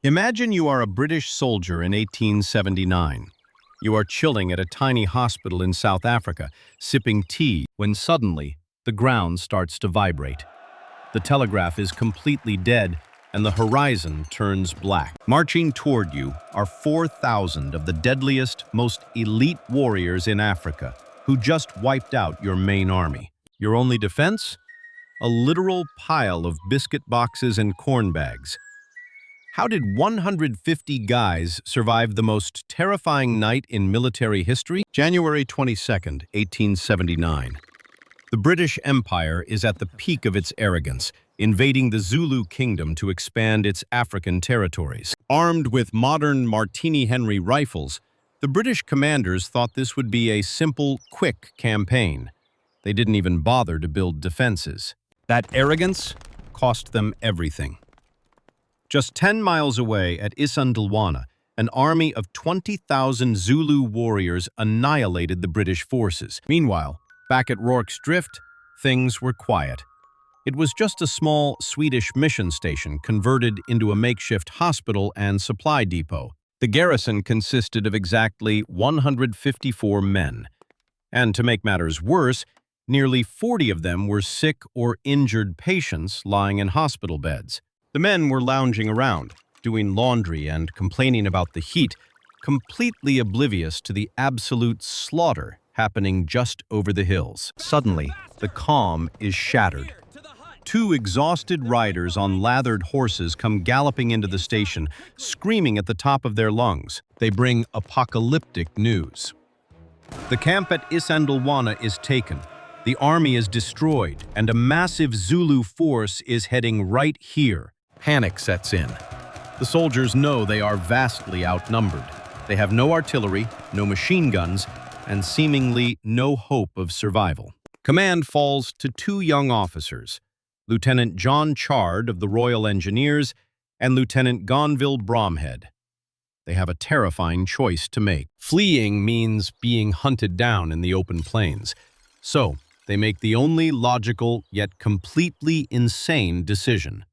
Imagine you are a British soldier in 1879. You are chilling at a tiny hospital in South Africa, sipping tea, when suddenly the ground starts to vibrate. The telegraph is completely dead, and the horizon turns black. Marching toward you are 4,000 of the deadliest, most elite warriors in Africa, who just wiped out your main army. Your only defense? A literal pile of biscuit boxes and corn bags. How did 150 guys survive the most terrifying night in military history? January 22nd, 1879. The British Empire is at the peak of its arrogance, invading the Zulu kingdom to expand its African territories. Armed with modern Martini Henry rifles, the British commanders thought this would be a simple, quick campaign. They didn't even bother to build defenses. That arrogance cost them everything. Just 10 miles away at Isandlwana, an army of 20,000 Zulu warriors annihilated the British forces. Meanwhile, back at Rorke's Drift, things were quiet. It was just a small Swedish mission station converted into a makeshift hospital and supply depot. The garrison consisted of exactly 154 men. And to make matters worse, nearly 40 of them were sick or injured patients lying in hospital beds. The men were lounging around, doing laundry and complaining about the heat, completely oblivious to the absolute slaughter happening just over the hills. Suddenly, the calm is shattered. Two exhausted riders on lathered horses come galloping into the station, screaming at the top of their lungs. They bring apocalyptic news. The camp at Isandlwana is taken. The army is destroyed, and a massive Zulu force is heading right here. Panic sets in. The soldiers know they are vastly outnumbered. They have no artillery, no machine guns, and seemingly no hope of survival. Command falls to two young officers, Lieutenant John Chard of the Royal Engineers and Lieutenant Gonville Bromhead. They have a terrifying choice to make. Fleeing means being hunted down in the open plains. So, they make the only logical yet completely insane decision.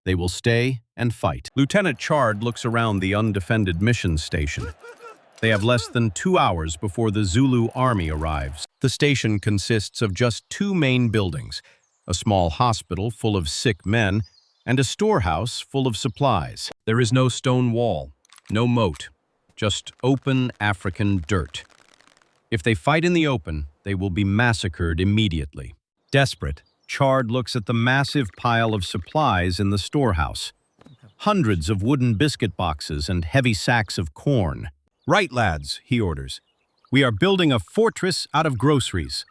They will stay and fight. Lieutenant Chard looks around the undefended mission station. They have less than 2 hours before the Zulu army arrives. The station consists of just two main buildings, a small hospital full of sick men, and a storehouse full of supplies. There is no stone wall, no moat, just open African dirt. If they fight in the open, they will be massacred immediately. Desperate, Chard looks at the massive pile of supplies in the storehouse. Hundreds of wooden biscuit boxes and heavy sacks of corn. "Right, lads," he orders. "We are building a fortress out of groceries."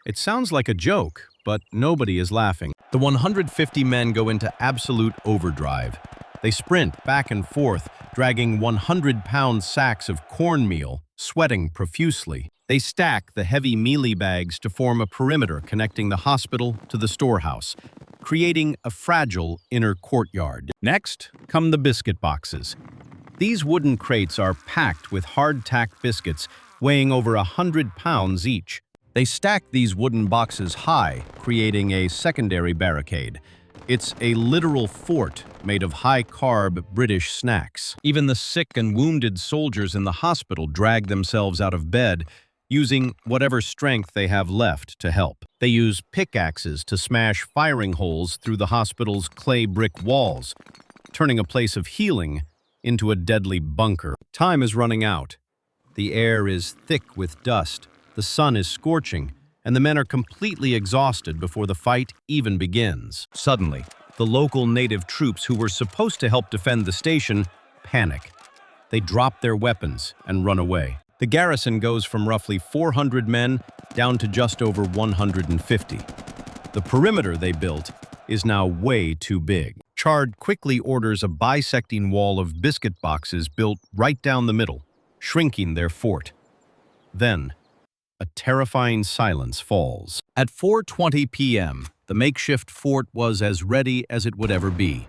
It sounds like a joke, but nobody is laughing. The 150 men go into absolute overdrive. They sprint back and forth, dragging 100-pound sacks of cornmeal, sweating profusely. They stack the heavy mealie bags to form a perimeter connecting the hospital to the storehouse, creating a fragile inner courtyard. Next come the biscuit boxes. These wooden crates are packed with hard-tack biscuits weighing over 100 pounds each. They stack these wooden boxes high, creating a secondary barricade. It's a literal fort made of high-carb British snacks. Even the sick and wounded soldiers in the hospital drag themselves out of bed, using whatever strength they have left to help. They use pickaxes to smash firing holes through the hospital's clay brick walls, turning a place of healing into a deadly bunker. Time is running out. The air is thick with dust, the sun is scorching, and the men are completely exhausted before the fight even begins. Suddenly, the local native troops who were supposed to help defend the station panic. They drop their weapons and run away. The garrison goes from roughly 400 men down to just over 150. The perimeter they built is now way too big. Chard quickly orders a bisecting wall of biscuit boxes built right down the middle, shrinking their fort. Then, a terrifying silence falls. At 4:20 p.m., the makeshift fort was as ready as it would ever be.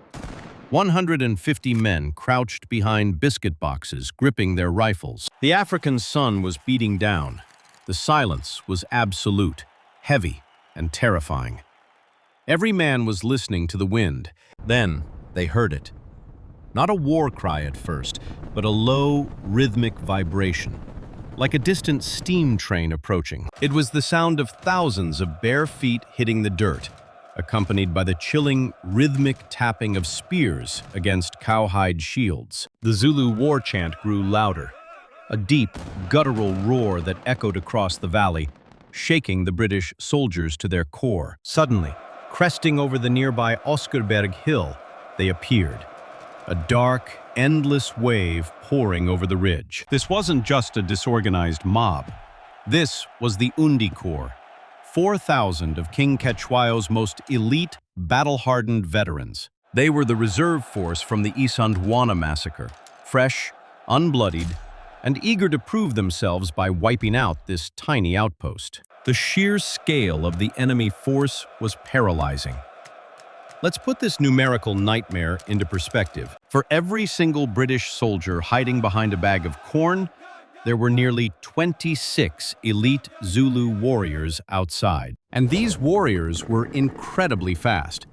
150 men crouched behind biscuit boxes, gripping their rifles. The African sun was beating down. The silence was absolute, heavy, and terrifying. Every man was listening to the wind. Then they heard it. Not a war cry at first, but a low, rhythmic vibration, like a distant steam train approaching. It was the sound of thousands of bare feet hitting the dirt, accompanied by the chilling, rhythmic tapping of spears against cowhide shields. The Zulu war chant grew louder, a deep, guttural roar that echoed across the valley, shaking the British soldiers to their core. Suddenly, cresting over the nearby Oscarberg Hill, they appeared, a dark, endless wave pouring over the ridge. This wasn't just a disorganized mob. This was the Undi Corps, 4,000 of King Cetshwayo's most elite, battle-hardened veterans. They were the reserve force from the Isandlwana massacre, fresh, unbloodied, and eager to prove themselves by wiping out this tiny outpost. The sheer scale of the enemy force was paralyzing. Let's put this numerical nightmare into perspective. For every single British soldier hiding behind a bag of corn, there were nearly 26 elite Zulu warriors outside. And these warriors were incredibly fast.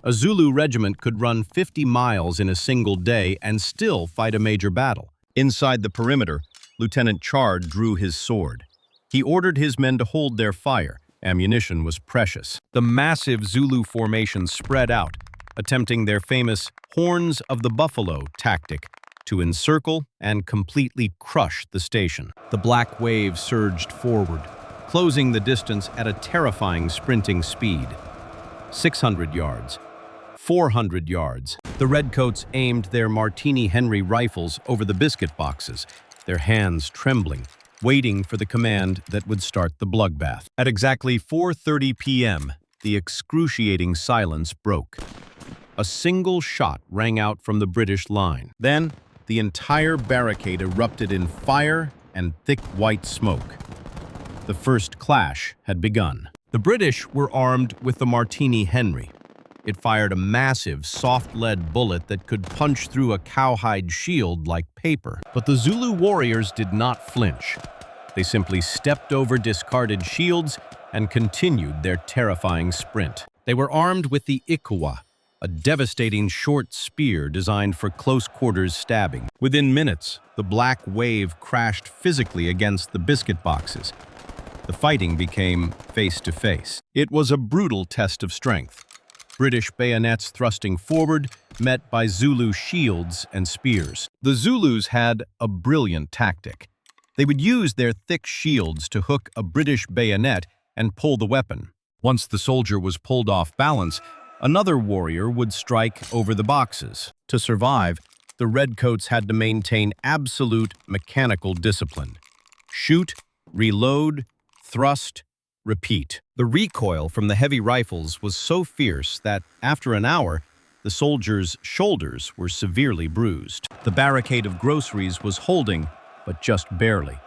A Zulu regiment could run 50 miles in a single day and still fight a major battle. Inside the perimeter, Lieutenant Chard drew his sword. He ordered his men to hold their fire. Ammunition was precious. The massive Zulu formation spread out, attempting their famous Horns of the Buffalo tactic to encircle and completely crush the station. The black wave surged forward, closing the distance at a terrifying sprinting speed. 600 yards, 400 yards. The Redcoats aimed their Martini Henry rifles over the biscuit boxes, their hands trembling, waiting for the command that would start the bloodbath. At exactly 4:30 p.m., the excruciating silence broke. A single shot rang out from the British line. Then, the entire barricade erupted in fire and thick white smoke. The first clash had begun. The British were armed with the Martini Henry. It fired a massive, soft lead bullet that could punch through a cowhide shield like paper. But the Zulu warriors did not flinch. They simply stepped over discarded shields and continued their terrifying sprint. They were armed with the Ikuwa, a devastating short spear designed for close-quarters stabbing. Within minutes, the black wave crashed physically against the biscuit boxes. The fighting became face-to-face. It was a brutal test of strength. British bayonets thrusting forward, met by Zulu shields and spears. The Zulus had a brilliant tactic. They would use their thick shields to hook a British bayonet and pull the weapon. Once the soldier was pulled off balance, another warrior would strike over the boxes. To survive, the Redcoats had to maintain absolute mechanical discipline. Shoot, reload, thrust, repeat. The recoil from the heavy rifles was so fierce that, after an hour, the soldiers' shoulders were severely bruised. The barricade of groceries was holding, but just barely.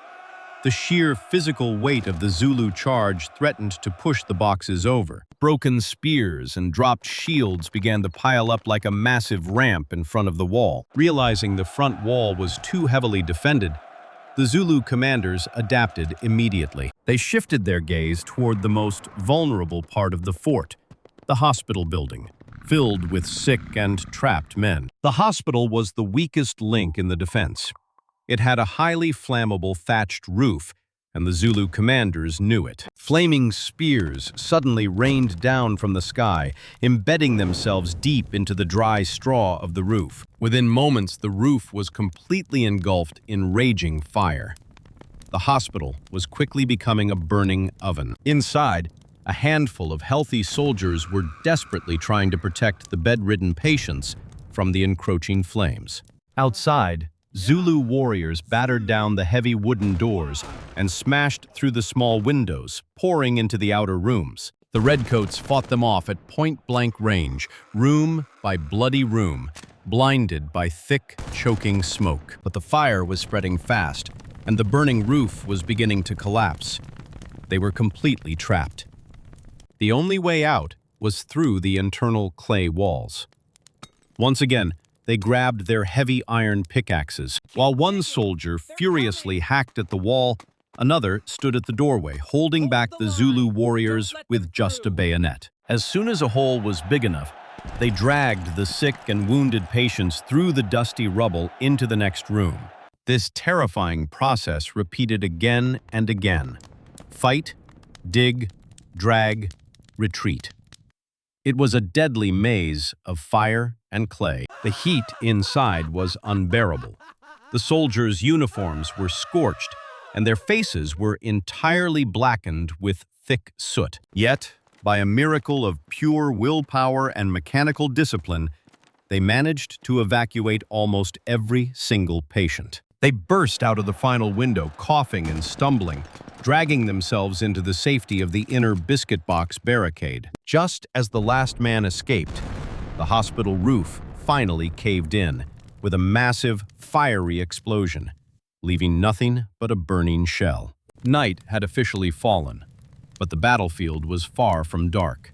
The sheer physical weight of the Zulu charge threatened to push the boxes over. Broken spears and dropped shields began to pile up like a massive ramp in front of the wall. Realizing the front wall was too heavily defended, the Zulu commanders adapted immediately. They shifted their gaze toward the most vulnerable part of the fort, the hospital building, filled with sick and trapped men. The hospital was the weakest link in the defense. It had a highly flammable thatched roof, and the Zulu commanders knew it. Flaming spears suddenly rained down from the sky, embedding themselves deep into the dry straw of the roof. Within moments, the roof was completely engulfed in raging fire. The hospital was quickly becoming a burning oven. Inside, a handful of healthy soldiers were desperately trying to protect the bedridden patients from the encroaching flames. Outside, Zulu warriors battered down the heavy wooden doors and smashed through the small windows, pouring into the outer rooms. The Redcoats fought them off at point-blank range, room by bloody room, blinded by thick, choking smoke. But the fire was spreading fast, and the burning roof was beginning to collapse. They were completely trapped. The only way out was through the internal clay walls. Once again, they grabbed their heavy iron pickaxes. While one soldier furiously hacked at the wall, another stood at the doorway, holding back the Zulu warriors with just a bayonet. As soon as a hole was big enough, They dragged the sick and wounded patients through the dusty rubble into the next room. This terrifying process repeated again and again. Fight, dig, drag, retreat. It was a deadly maze of fire and clay. The heat inside was unbearable. The soldiers' uniforms were scorched, and their faces were entirely blackened with thick soot. Yet, by a miracle of pure willpower and mechanical discipline, they managed to evacuate almost every single patient. They burst out of the final window, coughing and stumbling, dragging themselves into the safety of the inner biscuit box barricade. Just as the last man escaped, the hospital roof finally caved in with a massive, fiery explosion, leaving nothing but a burning shell. Night had officially fallen, but the battlefield was far from dark.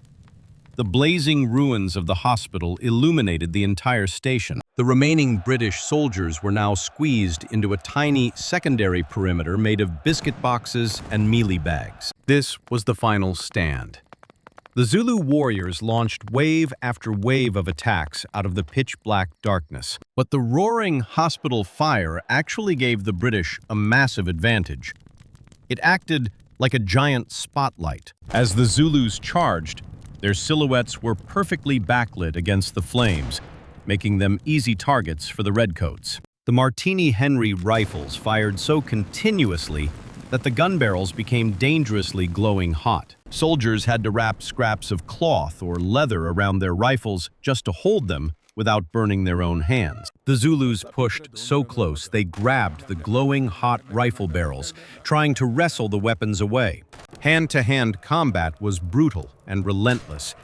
The blazing ruins of the hospital illuminated the entire station. The remaining British soldiers were now squeezed into a tiny secondary perimeter made of biscuit boxes and mealie bags. This was the final stand. The Zulu warriors launched wave after wave of attacks out of the pitch-black darkness. But the roaring hospital fire actually gave the British a massive advantage. It acted like a giant spotlight. As the Zulus charged, their silhouettes were perfectly backlit against the flames, making them easy targets for the Redcoats. The Martini Henry rifles fired so continuously that the gun barrels became dangerously glowing hot. Soldiers had to wrap scraps of cloth or leather around their rifles just to hold them without burning their own hands. The Zulus pushed so close they grabbed the glowing hot rifle barrels, trying to wrestle the weapons away. Hand-to-hand combat was brutal and relentless.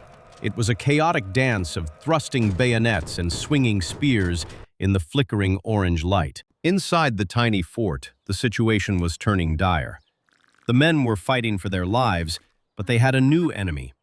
It was a chaotic dance of thrusting bayonets and swinging spears in the flickering orange light. Inside the tiny fort, the situation was turning dire. The men were fighting for their lives, but they had a new enemy: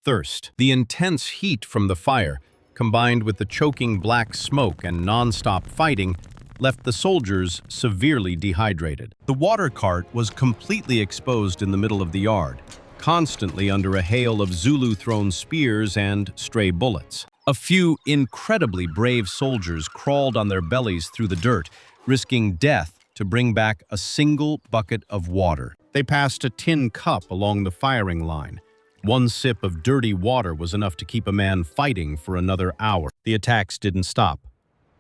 thirst. The intense heat from the fire, combined with the choking black smoke and non-stop fighting, left the soldiers severely dehydrated. The water cart was completely exposed in the middle of the yard, constantly under a hail of Zulu-thrown spears and stray bullets. A few incredibly brave soldiers crawled on their bellies through the dirt, risking death to bring back a single bucket of water. They passed a tin cup along the firing line. One sip of dirty water was enough to keep a man fighting for another hour. The attacks didn't stop.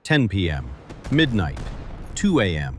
10 p.m., midnight, 2 a.m.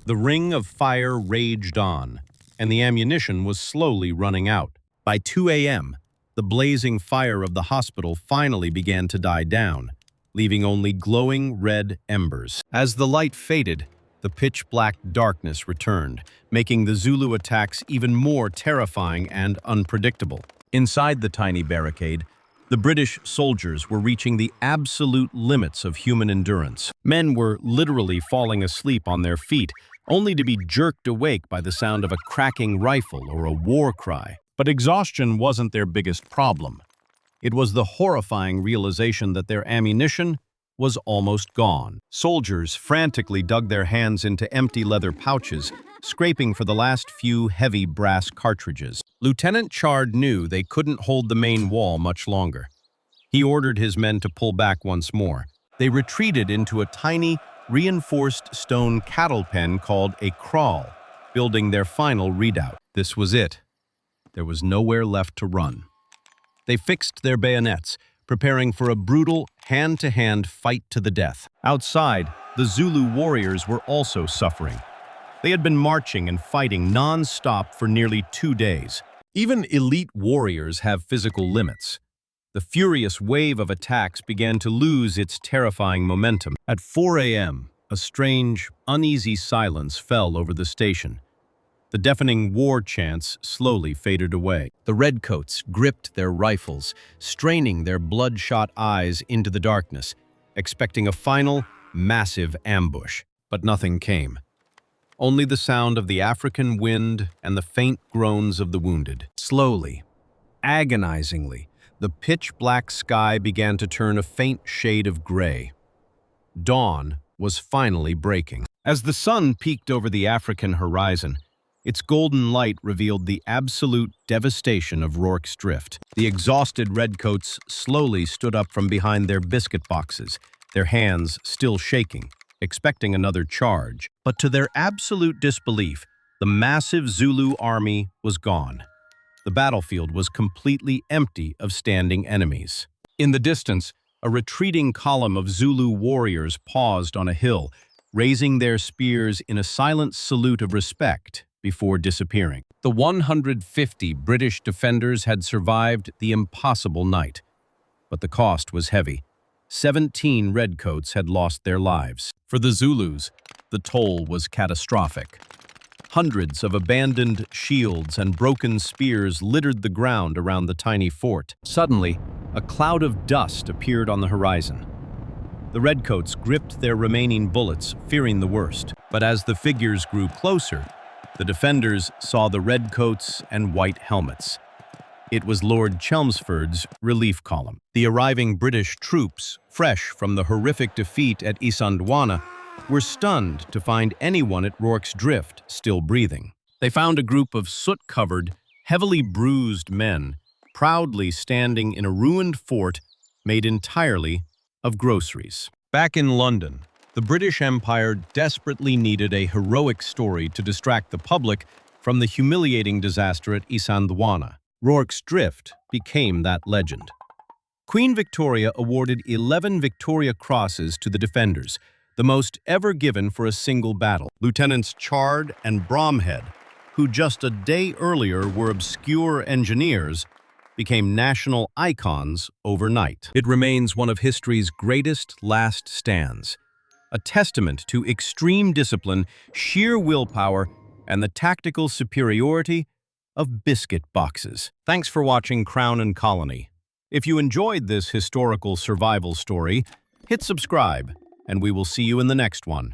The ring of fire raged on, and the ammunition was slowly running out. By 2 a.m., the blazing fire of the hospital finally began to die down, leaving only glowing red embers. As the light faded, the pitch-black darkness returned, making the Zulu attacks even more terrifying and unpredictable. Inside the tiny barricade, the British soldiers were reaching the absolute limits of human endurance. Men were literally falling asleep on their feet, only to be jerked awake by the sound of a cracking rifle or a war cry. But exhaustion wasn't their biggest problem. It was the horrifying realization that their ammunition was almost gone. Soldiers frantically dug their hands into empty leather pouches, scraping for the last few heavy brass cartridges. Lieutenant Chard knew they couldn't hold the main wall much longer. He ordered his men to pull back once more. They retreated into a tiny, reinforced stone cattle pen called a kraal, building their final redoubt. This was it. There was nowhere left to run. They fixed their bayonets, preparing for a brutal, hand-to-hand fight to the death. Outside, the Zulu warriors were also suffering. They had been marching and fighting non-stop for nearly 2 days. Even elite warriors have physical limits. The furious wave of attacks began to lose its terrifying momentum. At 4 a.m., a strange, uneasy silence fell over the station. The deafening war chants slowly faded away. The Redcoats gripped their rifles, straining their bloodshot eyes into the darkness, expecting a final, massive ambush. But nothing came. Only the sound of the African wind and the faint groans of the wounded. Slowly, agonizingly, the pitch-black sky began to turn a faint shade of gray. Dawn was finally breaking. As the sun peeked over the African horizon, Its golden light revealed the absolute devastation of Rorke's drift. The exhausted redcoats slowly stood up from behind their biscuit boxes, their hands still shaking, expecting another charge. But to their absolute disbelief, the massive Zulu army was gone. The battlefield was completely empty of standing enemies. In the distance, a retreating column of Zulu warriors paused on a hill, raising their spears in a silent salute of respect before disappearing. The 150 British defenders had survived the impossible night, but the cost was heavy. 17 redcoats had lost their lives. For the Zulus, the toll was catastrophic. Hundreds of abandoned shields and broken spears littered the ground around the tiny fort. Suddenly, a cloud of dust appeared on the horizon. The redcoats gripped their remaining bullets, fearing the worst. But as the figures grew closer, the defenders saw the redcoats and white helmets. It was Lord Chelmsford's relief column. The arriving British troops, fresh from the horrific defeat at Isandlwana, were stunned to find anyone at Rorke's Drift still breathing. They found a group of soot-covered, heavily bruised men, proudly standing in a ruined fort made entirely of groceries. Back in London, the British Empire desperately needed a heroic story to distract the public from the humiliating disaster at Isandlwana. Rorke's Drift became that legend. Queen Victoria awarded 11 Victoria Crosses to the defenders, the most ever given for a single battle. Lieutenants Chard and Bromhead, who just a day earlier were obscure engineers, became national icons overnight. It remains one of history's greatest last stands, a testament to extreme discipline, sheer willpower, and the tactical superiority of biscuit boxes. Thanks for watching Crown and Colony. If you enjoyed this historical survival story, hit subscribe, and we will see you in the next one.